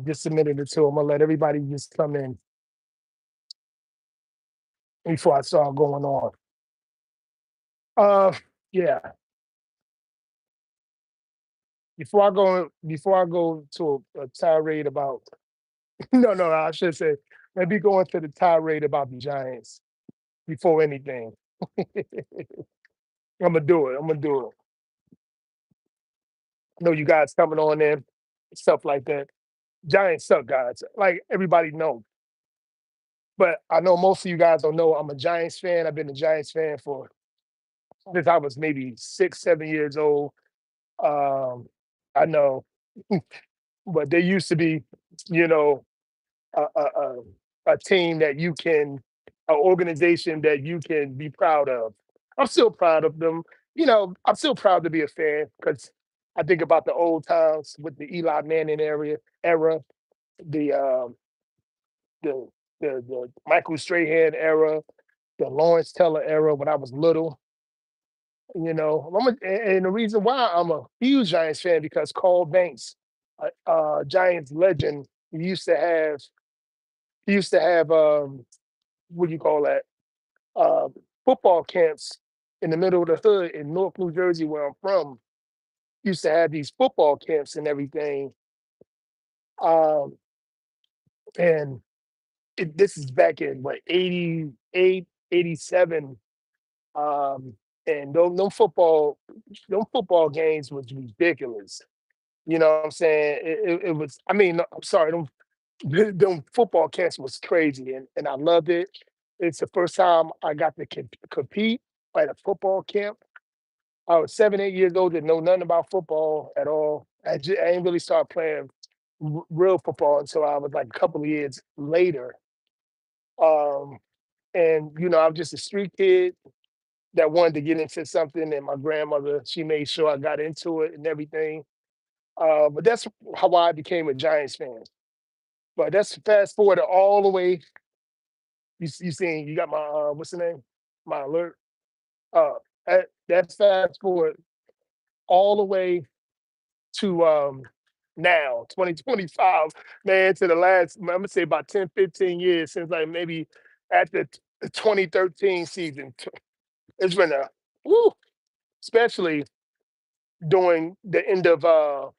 just a minute or two. I'm gonna let everybody just come in before I start going on. Uh, yeah. Before I go to a tirade about no, I should say maybe go into the tirade about the Giants before anything. I'm gonna do it. I'm gonna do it. I know you guys coming on in, stuff like that. Giants suck, guys. Like everybody knows. But I know most of you guys don't know I'm a Giants fan. I've been a Giants fan for since I was maybe 6, 7 years old. Um, I know, but there used to be, you know, a team that you can, an organization that you can be proud of. I'm still proud of them. I'm still proud to be a fan because I think about the old times with the Eli Manning era, the the the Michael Strahan era, the Lawrence Taylor era when I was little. And the reason why I'm a huge Giants fan because Carl Banks, Giants legend, he used to have he used to have what do you call that? Uh, Football camps in the middle of the hood in North New Jersey, where I'm from. Used to have these football camps and everything. Um, and this is back in what 88, 87. Um, and them football games was ridiculous. You know what I'm saying? It was. I mean, no, I'm sorry. Them football camps was crazy, and I loved it. It's the first time I got to compete at a football camp. I was 7, 8 years old, didn't know nothing about football at all. I didn't really start playing real football until I was like a couple of years later. Um, and I was just a street kid that wanted to get into something, and my grandmother, she made sure I got into it and everything. But that's how I became a Giants fan. But that's fast forward all the way. You seen you got my what's the name? My alert. Uh, that's fast forward all the way to now 2025, man, to the last I'm gonna say about 10, 15 years since like maybe at the 2013 season. It's been a woo, especially during the end of uh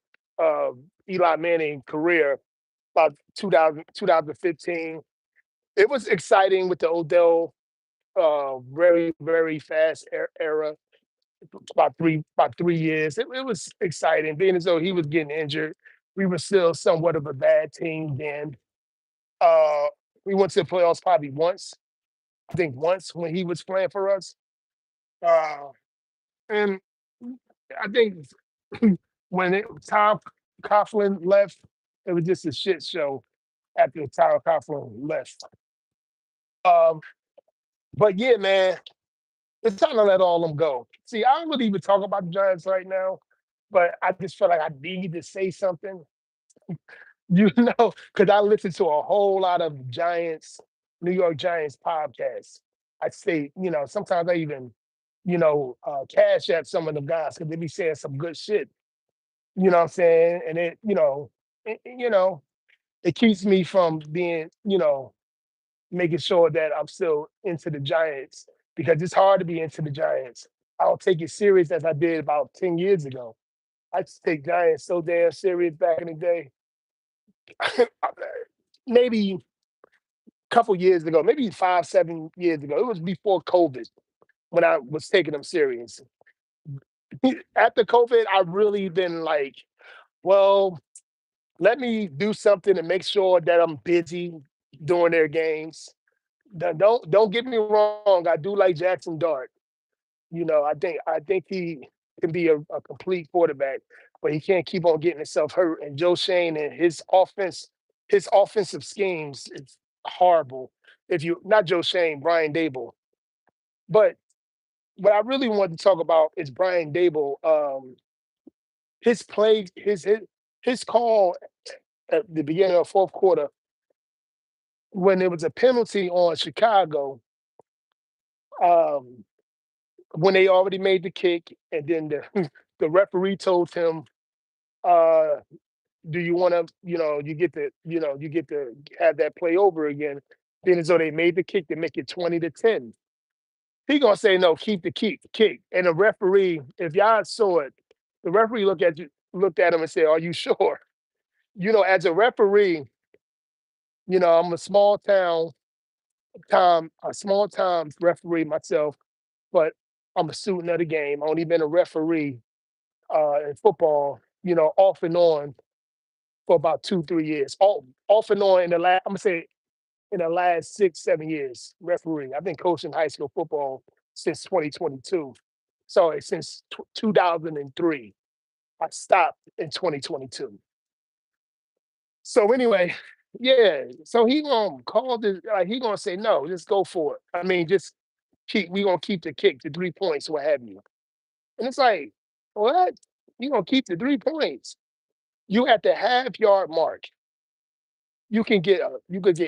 Eli Manning career about 2015. It was exciting with the Odell very, very fast era, about 3 years. It was exciting, being as though he was getting injured. We were still somewhat of a bad team then. Uh, we went to the playoffs probably once, I think once when he was playing for us. Uh, and I think when Tom Coughlin left, it was just a shit show after Tom Coughlin left. Um, but yeah, man, it's time to let all them go. See, I don't really even talk about the Giants right now, but I just feel like I need to say something, because I listen to a whole lot of New York Giants podcasts. I say, sometimes I even, cash at some of the guys because they be saying some good shit. You know what I'm saying? And it keeps me from being, making sure that I'm still into the Giants because it's hard to be into the Giants. I don't take it serious as I did about 10 years ago. I used to take Giants so damn serious back in the day. Maybe a couple years ago, maybe 5, 7 years ago. It was before COVID when I was taking them serious. After COVID, I've really been like, well, let me do something and make sure that I'm busy during their games. Don't get me wrong. I do like Jackson Dart. I think he can be a complete quarterback, but he can't keep on getting himself hurt. And Joe Shane and his offensive schemes is horrible. If you not Joe Shane, Brian Dable. But what I really wanted to talk about is Brian Dable. His play, his call at the beginning of fourth quarter when there was a penalty on Chicago. Um, when they already made the kick, and then the the referee told him, uh, do you want to, you get to have that play over again? Then as though they made the kick to make it 20-10. He gonna say no, keep the kick. And the referee, if y'all saw it, the referee looked at him and said, "Are you sure?" As a referee, I'm a small time referee myself, but I'm a student of the game. I only been a referee in football, off and on for about 2, 3 years. Off and on in the last, I'm gonna say in the last 6, 7 years, referee. I've been coaching high school football since 2022. So since 2003, I stopped in 2022. So anyway, yeah. So he gonna call this. He gonna say no. Just go for it. I mean, just keep. We gonna keep the kick, the 3 points, what have you. And it's like, what? You gonna keep the 3 points? You at the half-yard mark. You could get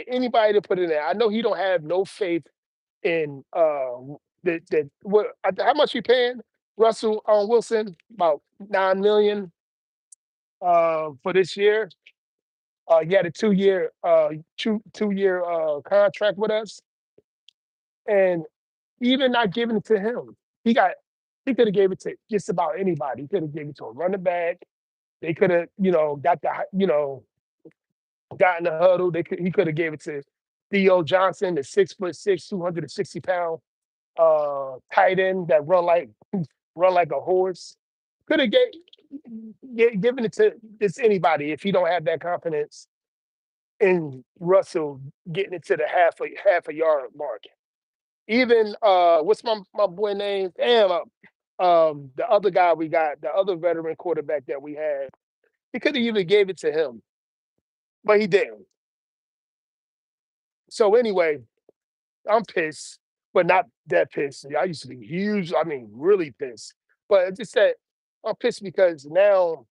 anybody to put it in there. I know he don't have no faith in the what how much you paying Russell Wilson? About 9 million for this year. He had a 2-year contract with us, and even not giving it to him, he got he could have gave it to just about anybody. He could have gave it to a running back. They could have, got in the huddle. He could have gave it to Theo Johnson, the 6'6", 260 pound tight end that run like a horse. Could have given it to just anybody if he don't have that confidence in Russell getting it to the half a yard mark. Even what's my boy name? Damn, the other guy we got, the other veteran quarterback that we had, he could have even gave it to him, but he didn't. So anyway, I'm pissed, but not that pissed. I used to be huge. I mean, really pissed. But it's just that I'm pissed because now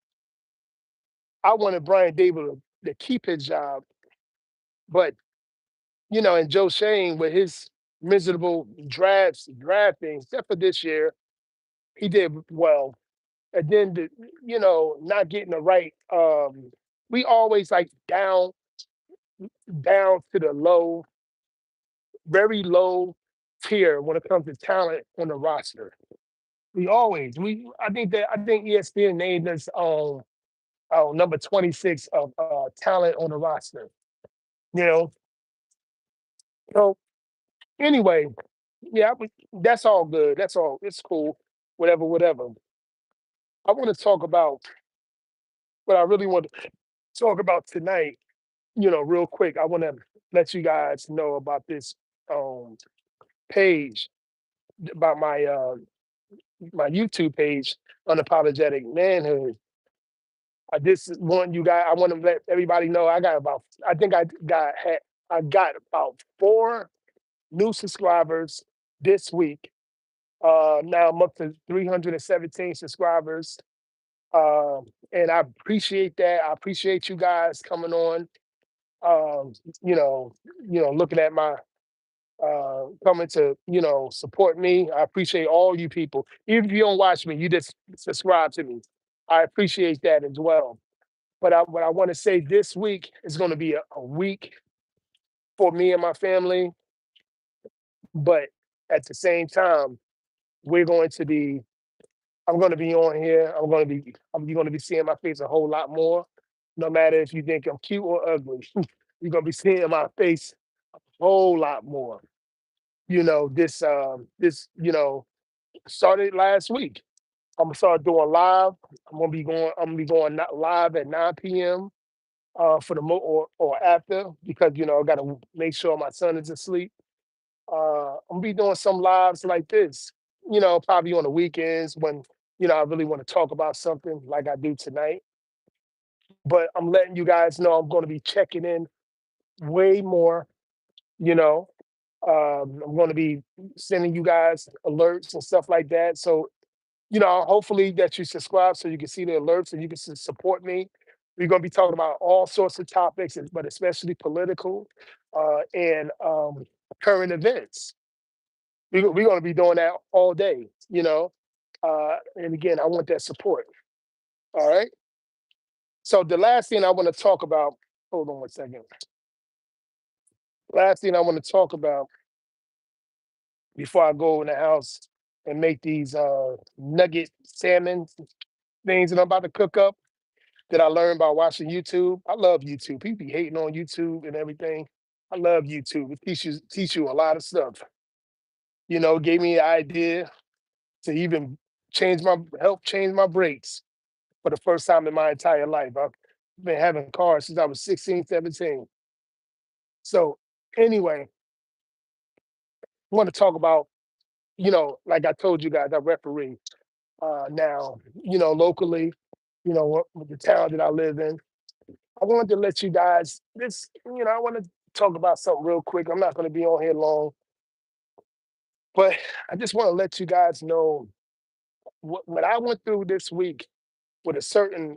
I wanted Brian Dable to keep his job, but and Joe Shane with his miserable drafting, except for this year, he did well. And then not getting the right. We always like down to the very low tier when it comes to talent on the roster. We I think ESPN named us number 26 of talent on the roster. You know, so anyway, yeah, that's all good. That's all. It's cool. Whatever, whatever. I want to talk about what I really want to talk about tonight. Real quick. I want to let you guys know about this um, page, about my YouTube page, Unapologetic Manhood. I just want you guys. I want to let everybody know. I think I got about 4 new subscribers this week. Now I'm up to 317 subscribers. And I appreciate that. I appreciate you guys coming on. Um, looking at my coming to support me. I appreciate all you people. Even if you don't watch me, you just subscribe to me. I appreciate that as well. But what I want to say, this week is going to be a week for me and my family. But at the same time, we're going to be. I'm going to be on here. You're going to be seeing my face a whole lot more. No matter if you think I'm cute or ugly, you're going to be seeing my face a whole lot more. This started last week. I'm gonna start doing live. I'm gonna be going live at 9 p.m. For the or after, because I gotta make sure my son is asleep. I'm gonna be doing some lives like this. Probably on the weekends when I really want to talk about something like I do tonight. But I'm letting you guys know I'm going to be checking in way more. You know, I'm going to be sending you guys alerts and stuff like that. So hopefully that you subscribe so you can see the alerts and you can support me. We're going to be talking about all sorts of topics, but especially political and current events. We're going to be doing that all day. And again, I want that support. All right. So the last thing I want to talk about, hold on one second. Last thing I want to talk about before I go in the house and make these nugget salmon things that I'm about to cook up that I learned by watching YouTube. I love YouTube. People be hating on YouTube and everything. I love YouTube. It teach you a lot of stuff. Gave me an idea to even help change my brakes for the first time in my entire life. I've been having cars since I was 16, 17. So anyway, I want to talk about, like I told you guys, I referee now, locally, with the town that I live in. I wanted to let you guys I want to talk about something real quick. I'm not going to be on here long, but I just want to let you guys know what I went through this week with a certain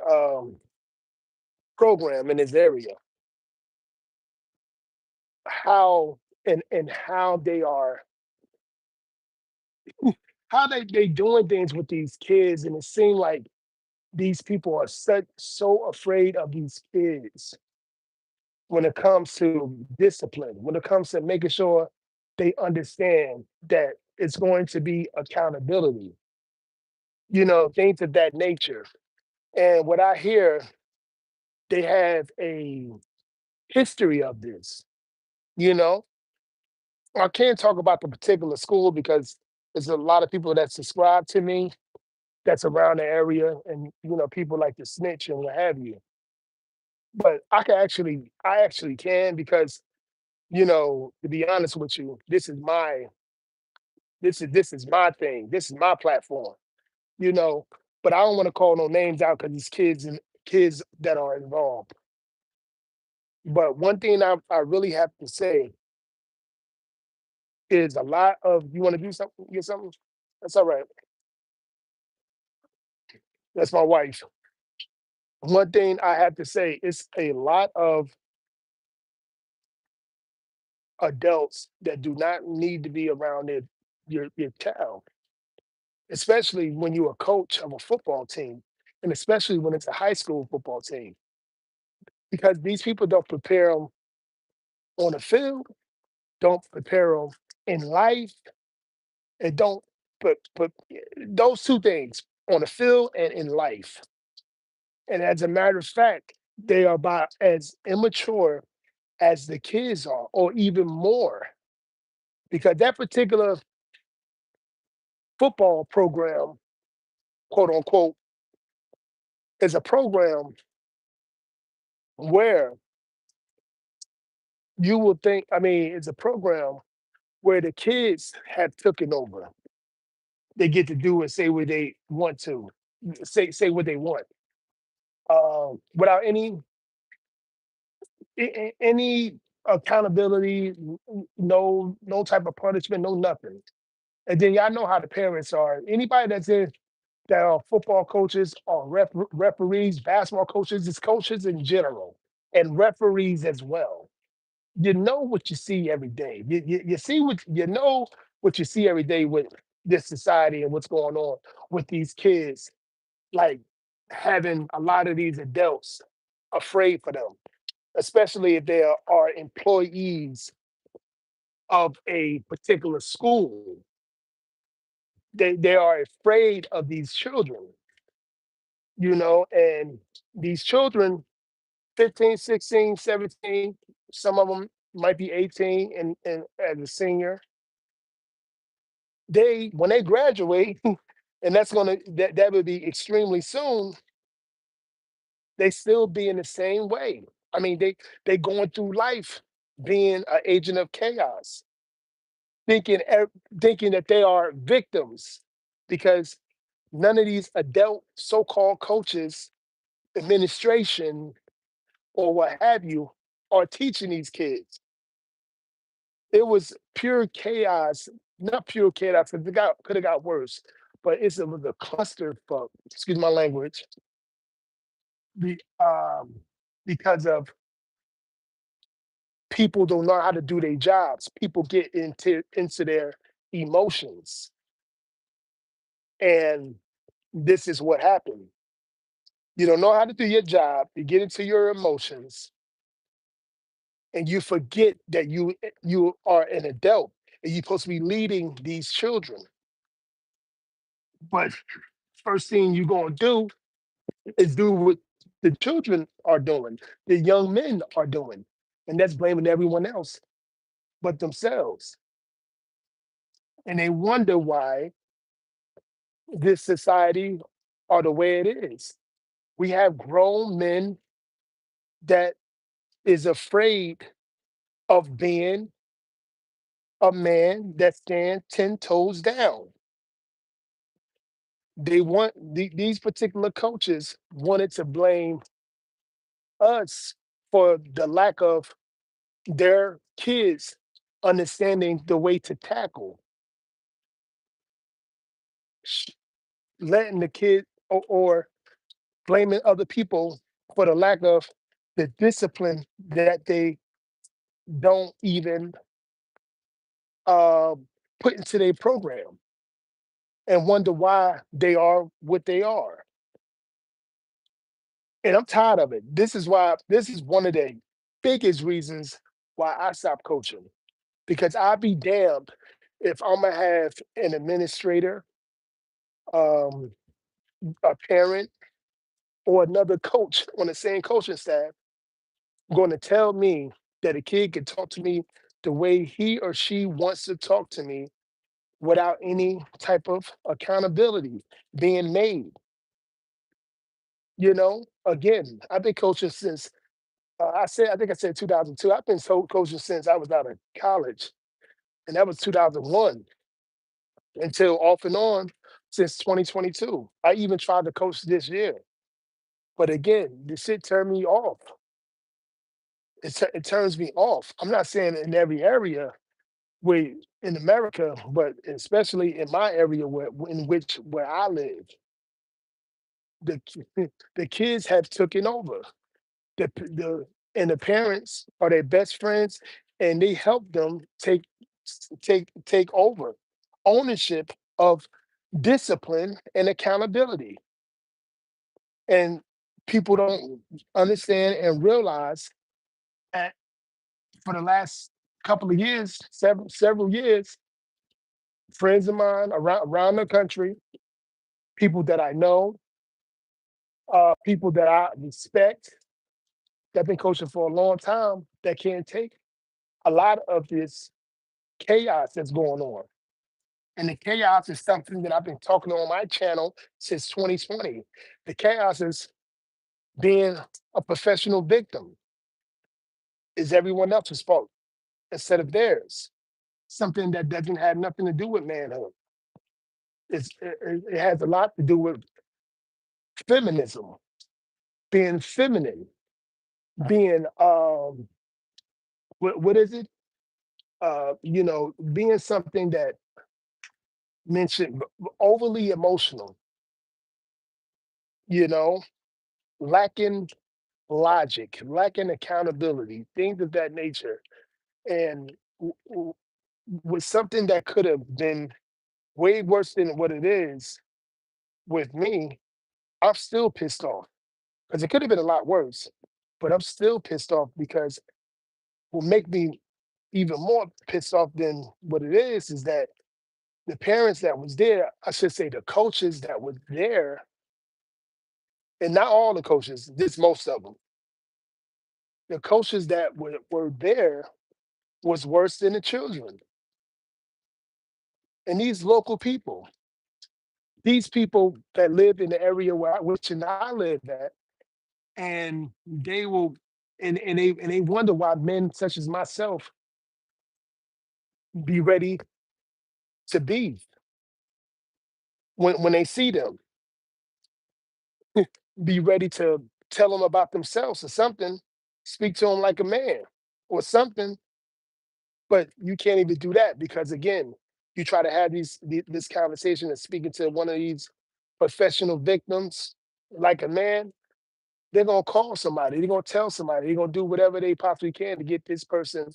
program in this area, how and how they doing things with these kids, and it seemed like these people are so afraid of these kids when it comes to discipline, when it comes to making sure they understand that it's going to be accountability, things of that nature. And what I hear, they have a history of this, you know. I can't talk about the particular school because there's a lot of people that subscribe to me that's around the area, and people like to snitch and what have you. But I actually can because to be honest with you, this is my thing. This is my platform, you know. But I don't want to call no names out because these kids that are involved. But one thing I really have to say is a lot of you want to do something, get something. That's all right. That's my wife. One thing I have to say is a lot of adults that do not need to be around your child, especially when you're a coach of a football team, and especially when it's a high school football team, because these people don't prepare them on the field, don't prepare them in life, and don't put those two things on the field and in life. And as a matter of fact, they are about as immature as the kids are, or even more, because that particular football program, quote unquote, is a program where you will think, I mean, it's a program where the kids have taken over. They get to do and say what they want to, say what they want, without any accountability, no type of punishment, no nothing. And then y'all know how the parents are. Anybody that's in that are football coaches or referees, basketball coaches, it's coaches in general, and referees as well. You know what you see every day. You see what you see every day with this society and what's going on with these kids, like having a lot of these adults afraid for them, especially if they are employees of a particular school. They are afraid of these children, and these children, 15, 16, 17, some of them might be 18 and as a senior, they when they graduate, and that would be extremely soon, they still be in the same way. I mean, they going through life being an agent of chaos, thinking thinking that they are victims because none of these adult so-called coaches, administration, or what have you are teaching these kids. It was pure chaos, not pure chaos, because it could have got worse, but it was a clusterfuck. Excuse my language. Be, because of people don't know how to do their jobs. People get into their emotions, and this is what happened. You don't know how to do your job. You get into your emotions, and you forget that you are an adult and you're supposed to be leading these children. But first thing you're gonna do is do what the children are doing, the young men are doing, and that's blaming everyone else but themselves. And they wonder why this society are the way it is. We have grown men that is afraid of being a man that stands 10 toes down. They want these particular coaches wanted to blame us for the lack of their kids understanding the way to tackle, sh- letting the kid or blaming other people for the lack of the discipline that they don't even uh, put into their program and wonder why they are what they are. And I'm tired of it. This is one of the biggest reasons why I stopped coaching because I'd be damned if I'm gonna have an administrator, um, a parent, or another coach on the same coaching staff going to tell me that a kid can talk to me the way he or she wants to talk to me without any type of accountability being made. Again, I've been coaching since I think I said 2002. I've been coaching since I was out of college, and that was 2001 until off and on since 2022. I even tried to coach this year, but again, the shit turned me off. It turns me off. I'm not saying in every area where in America, but especially in my area where I live, the kids have taken over. The and the parents are their best friends, and they help them take over ownership of discipline and accountability. And people don't understand and realize that for the last couple of years, several years, friends of mine around the country, people that I know, people that I respect, that been coaching for a long time, that can't take a lot of this chaos that's going on. And the chaos is something that I've been talking on my channel since 2020. The chaos is being a professional victim, is everyone else's fault instead of theirs. Something that doesn't have nothing to do with manhood. It has a lot to do with feminism, being feminine, being what is it? Being something that mentioned overly emotional, you know, lacking logic, lacking accountability, things of that nature. And with something that could have been way worse than what it is with me, I'm still pissed off because it could have been a lot worse. But I'm still pissed off because what make me even more pissed off than what it is that the parents that was there, I should say the coaches that were there, and not all the coaches, just most of them, the coaches that were there was worse than the children. And these local people, these people that live in the area which and I live at, and they will and they wonder why men such as myself be ready to be when they see them, be ready to tell them about themselves or something, speak to them like a man or something, but you can't even do that because again, you try to have this conversation and speaking to one of these professional victims like a man, they're gonna call somebody, they're gonna tell somebody, they're gonna do whatever they possibly can to get this person,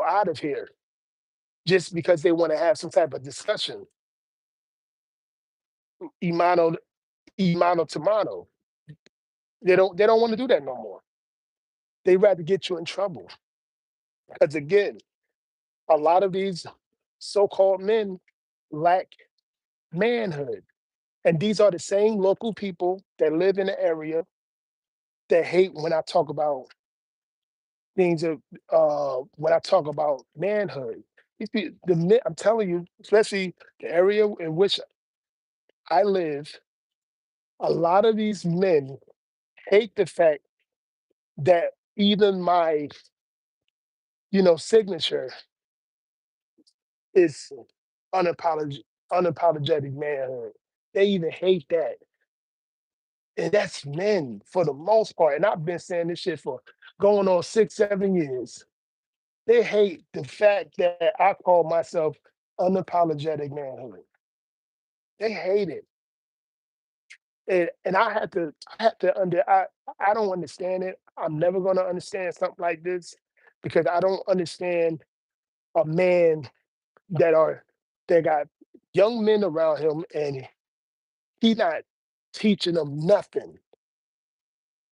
out of here just because they want to have some type of discussion. Imano mano to mano. They don't want to do that no more. They rather get you in trouble. Because again, a lot of these so-called men lack manhood. And these are the same local people that live in the area that hate when I talk about things of when I talk about manhood. I'm telling you, especially the area in which I live, a lot of these men hate the fact that even my, signature is unapologetic manhood. They even hate that. And that's men for the most part. And I've been saying this shit for going on 6, 7 years. They hate the fact that I call myself unapologetic manhood. They hate it. And I don't understand it. I'm never gonna understand something like this because I don't understand a man that are that got young men around him and he not teaching them nothing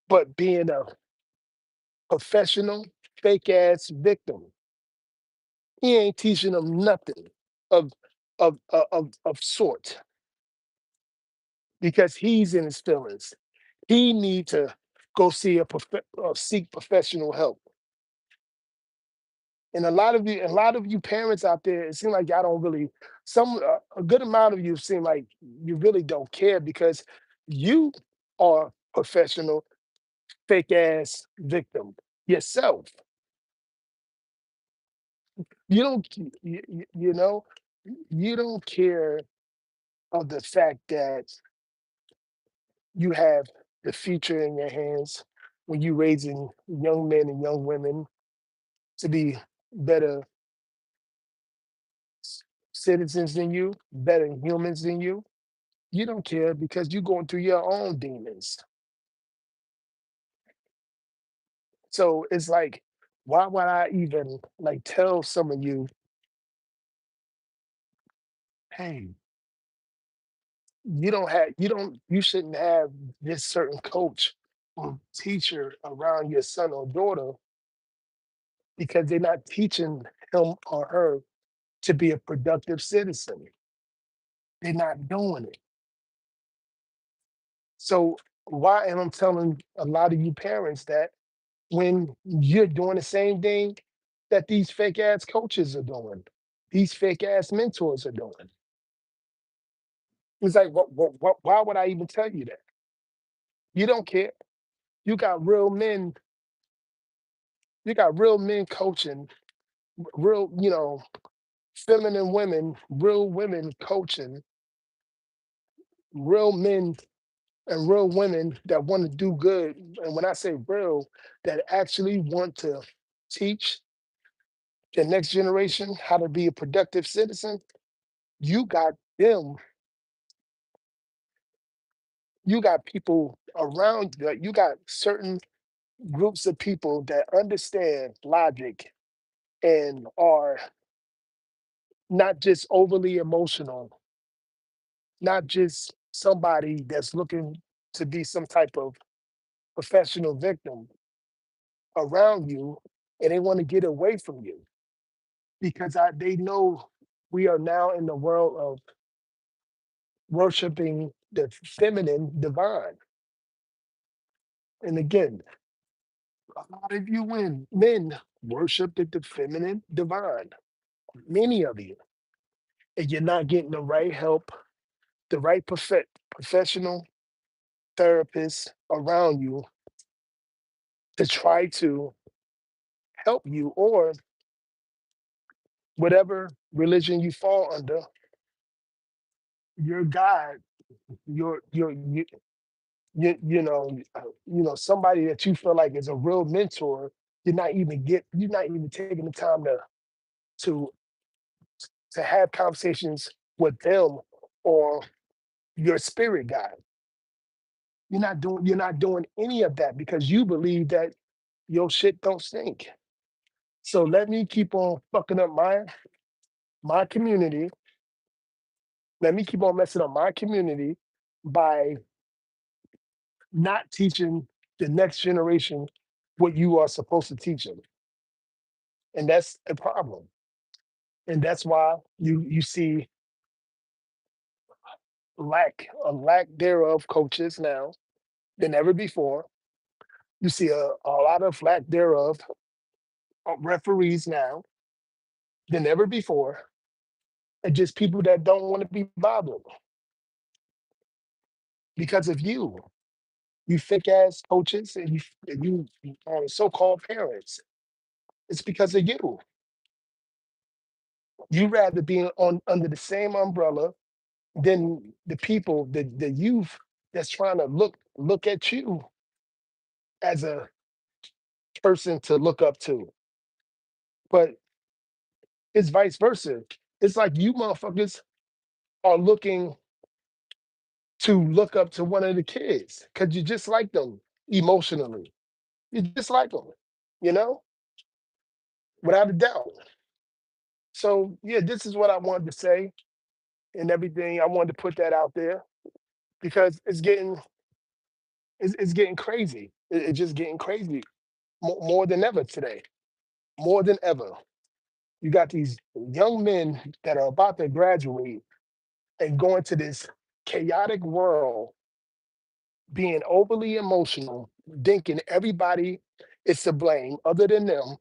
but being a professional fake ass victim. He ain't teaching them nothing of of sort because he's in his feelings. He need to go seek professional help. And a lot of you parents out there, it seems like y'all don't really. A good amount of you seem like you really don't care because you are professional fake ass victim yourself. You don't, you don't care of the fact that you have the future in your hands when you raising young men and young women to be better c- citizens than you, better humans than you. You don't care because you're going through your own demons. So it's like, why would I even like tell some of you, hey, you shouldn't have this certain coach or teacher around your son or daughter because they're not teaching him or her to be a productive citizen. They're not doing it. So why am I telling a lot of you parents that when you're doing the same thing that these fake ass coaches are doing, these fake ass mentors are doing? It's like, why would I even tell you that? You don't care. You got real men. You got real men coaching, real, feminine women, real women coaching, real men and real women that want to do good. And when I say real, that actually want to teach the next generation how to be a productive citizen. You got them, you got people around you, like you got certain groups of people that understand logic and are not just overly emotional, not just somebody that's looking to be some type of professional victim around you and they want to get away from you because they know we are now in the world of worshiping the feminine divine. And again, a lot of you men worship the feminine divine, many of you, and you're not getting the right help, the right professional therapists around you to try to help you or whatever religion you fall under, your God, somebody that you feel like is a real mentor, you're not even taking the time to to have conversations with them or your spirit guide. You're not doing any of that because you believe that your shit don't stink. So let me keep on fucking up my community. Let me keep on messing up my community by not teaching the next generation what you are supposed to teach them. And that's a problem. And that's why you see a lack thereof coaches now than ever before. You see a lot of lack thereof referees now than ever before, and just people that don't want to be bothered because of you. You fake ass coaches and you so-called parents. It's because of you. You rather be on under the same umbrella than the people, the youth that's trying to look at you as a person to look up to. But it's vice versa. It's like you motherfuckers are looking to look up to one of the kids because you just like them emotionally. You just like them, you know, without a doubt. So yeah, this is what I wanted to say and everything. I wanted to put that out there because it's getting crazy. It's just getting crazy more than ever today. More than ever. You got these young men that are about to graduate and go into this chaotic world being overly emotional, thinking everybody is to blame other than them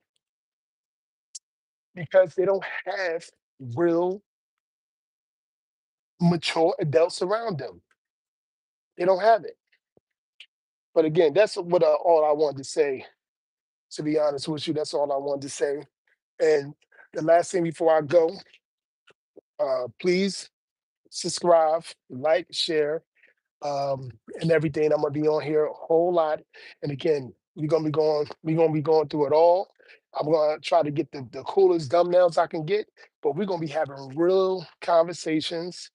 because they don't have real mature adults around them. They don't have it. But again, that's what all I wanted to say. To be honest with you, that's all I wanted to say. And the last thing before I go, please subscribe, like, share, and everything. I'm gonna be on here a whole lot. And again, we're gonna be going through it all. I'm gonna try to get the coolest thumbnails I can get, but we're gonna be having real conversations.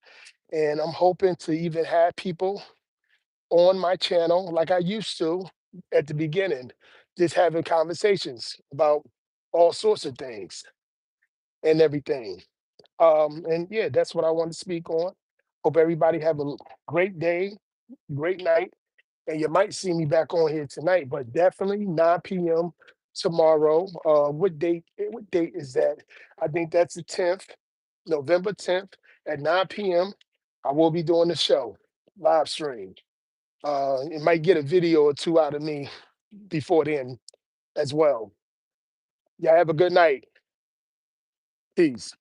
And I'm hoping to even have people on my channel like I used to at the beginning, just having conversations about all sorts of things and everything. And yeah, that's what I want to speak on. Hope everybody have a great day, great night, and you might see me back on here tonight, but definitely 9 p.m. tomorrow. What date? What date is that? I think that's the 10th, November 10th at 9 p.m. I will be doing the show live stream. You might get a video or two out of me before then as well. Y'all have a good night. Peace.